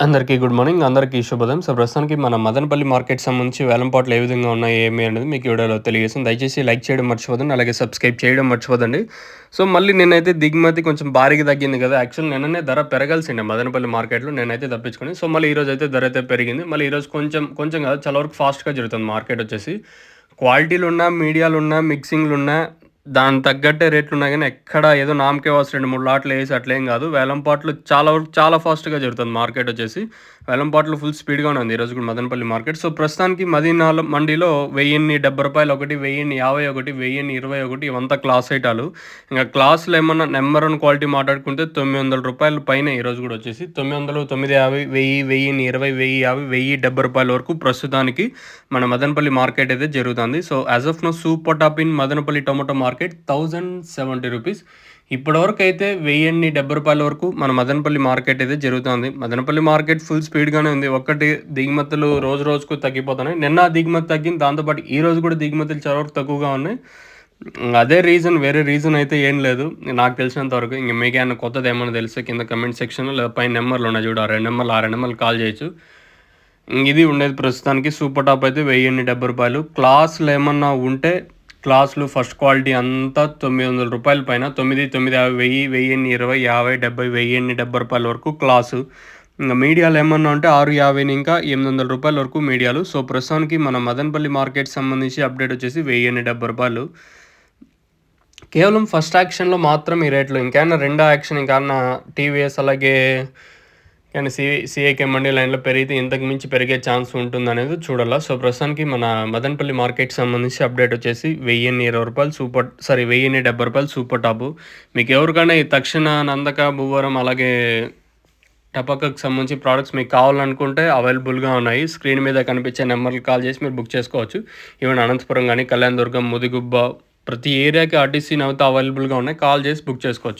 అందరికీ good morning. అందరికీ శుభోదయం. సో, ప్రస్తుతానికి మన మదనపల్లి మార్కెట్ సంబంధించి వేలంపాట్లు ఏ విధంగా ఉన్నాయి, ఏమి అనేది మీకు ఈ వీడియోలో తెలియజేస్తాను. దయచేసి లైక్ చేయడం మర్చిపోదండి. అలాగే సబ్స్క్రైబ్ చేయడం మర్చిపోదండి. సో, మళ్ళీ నిన్నైతే దిగుమతి కొంచెం భారీగా తగ్గింది కదా! యాక్చువల్ నిన్ననే ధర పెరగాల్సిండే మదనపల్లి మార్కెట్‌లో. నేనైతే తప్పించుకొని సో, మళ్ళీ ఈరోజైతే ధర అయితే పెరిగింది. మళ్ళీ ఈరోజు కొంచెం కొంచెం కాదు చాలా వరకు ఫాస్ట్‌గా జరుగుతుంది మార్కెట్ వచ్చేసి. క్వాలిటీలున్నా, మీడియాలున్నా, మిక్సింగ్‌లున్నా దానికి తగ్గట్టే రేట్లున్నాయి గానీ, ఎక్కడ ఏదో నామకే వాస్తు 2, 3 లాట్లు ఏసి అట్లేం గాదు. వేలంపాట్లు చాలా వరకు చాలా ఫాస్ట్‌గా జరుగుతుంది మార్కెటొచ్చేసి. వేలంపాట్లు ఫుల్ స్పీడ్‌గానే ఉంది ఈరోజు కూడా మదనపల్లి మార్కెట్. సో, ప్రస్తుతానికి మదీనాలో మండీలో రూ. 1070 ఒకటి, రూ. 1050 ఒకటి, రూ. 1020 ఇవంతా క్లాస్ ఐటాలు. ఇంక క్లాస్‌లో ఏమన్నా నంబర్ 1 క్వాలిటీ మాట్లాడుకుంటే రూ. 900 పైనే ఈరోజు గూడా వచ్చేసి. 900, 950, 1000, 1020, 1050, రూ. 1070 వరకు ప్రస్తుతానికి మన మదనపల్లి మార్కెట్ అయితే జరుగుతుంది. So, as of now super top in Madanapalle tomato market రూ. 1070. ఇప్పటివరకు అయితే రూ. 1070 వరకు మన మదనపల్లి మార్కెట్ అయితే జరుగుతుంది. మదనపల్లి మార్కెట్ ఫుల్ స్పీడ్‌గానే ఉంది. ఒక్కటి దిగుమతులు రోజు రోజుకు తగ్గిపోతున్నాయి. నిన్న దిగుమతి తగ్గింది. దాంతో పాటు ఈరోజు కూడా దిగుమతులు చాలా వరకు తక్కువగా ఉన్నాయి. అదే రీజన్, వేరే రీజన్ అయితే ఏం లేదు. నాకు తెలిసినంత వరకు. ఇంక మీకేమన్నా కొత్తదేమన్నా తెలిస్తే కింద కామెంట్ సెక్షన్‌లో లేదా పైన నెంబర్‌లున్నాయి చూడు. ఆ 2 నెంబర్లు, ఆ 2 నెంబర్‌లకి కాల్ చేయొచ్చు. ఇది ఉండేది ప్రస్తుతానికి సూపర్ టాప్ అయితే రూ. 1070. క్లాస్‌లు ఏమన్నా ఉంటే క్లాస్‌లు ఫస్ట్ క్వాలిటీ అంతా రూ. 900 పైన 9, 950, 1000, 1020, 50, 70, రూ. 1070 వరకు క్లాసు. ఇంక మీడియాలు ఏమన్నా ఉంటే 650 ఇంకా రూ. 800 వరకు మీడియాలు. సో, ప్రస్తుతానికి మన మదనపల్లి మార్కెట్ సంబంధించి అప్డేట్ వచ్చేసి రూ. 1070. కేవలం ఫస్ట్ యాక్షన్‌లో మాత్రం ఈ రేట్లు. ఇంకేమన్నా రెండో యాక్షన్ ఇంకేమన్నా టీవీఎస్ అలాగే కానీ సీఏకే మండీ లైన్‌లో పెరిగితే ఇంతకు మించి పెరిగే ఛాన్స్ ఉంటుందనేది చూడాలా. సో, ప్రస్తుతానికి మన మదనపల్లి మార్కెట్‌కి సంబంధించి అప్డేట్ వచ్చేసి రూ. 1070 సూపర్ టాపు. మీకు ఎవరికైనా ఈ తక్షణ, నందక, భూవరం అలాగే టపాకాకు సంబంధించి ప్రొడక్ట్స్ మీకు కావాలనుకుంటే అవైలబుల్‌గా ఉన్నాయి. స్క్రీన్ మీద కనిపించే నెంబర్‌కి కాల్ చేసి మీరు బుక్ చేసుకోవచ్చు. ఈవెన్ అనంతపురం గానీ, కళ్యాణదుర్గం, ముదిగుబ్బ ప్రతి ఏరియాకి ఆర్టీసీ నౌత అవైలబుల్‌గా ఉన్నాయి. కాల్ చేసి బుక్ చేసుకోవచ్చు.